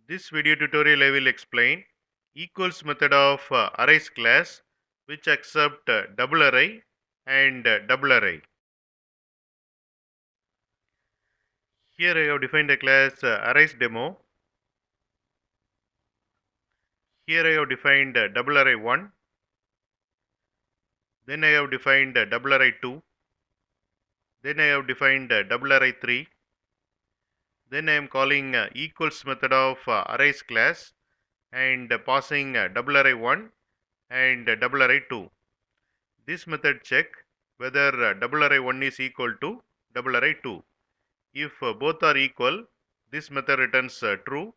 This video tutorial I will explain equals method of arrays class which accept double array and double array. Here I have defined a class arrays demo. Here I have defined double array 1. Then I have defined double array 2. Then I have defined double array 3. Then I am calling equals method of arrays class and passing double array 1 and double array 2. This method check whether double array 1 is equal to double array 2. If both are equal, this method returns true,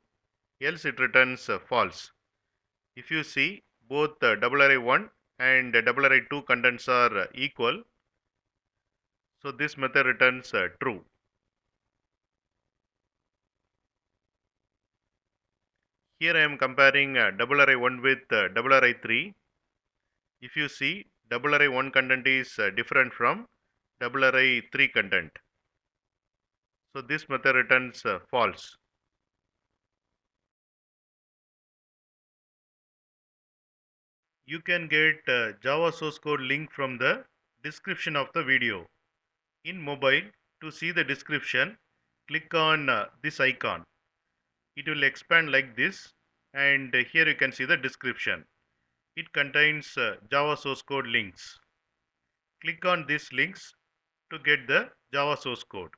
else it returns false. If you see both double array 1 and double array 2 contents are equal, so this method returns true. Here I am comparing double array 1 with double array 3. If you see, double array 1 content is different from double array 3 content. So this method returns false. You can get Java source code link from the description of the video. In mobile, to see the description, click on this icon. It will expand like this, and here you can see the description. It contains Java source code links. Click on these links to get the Java source code.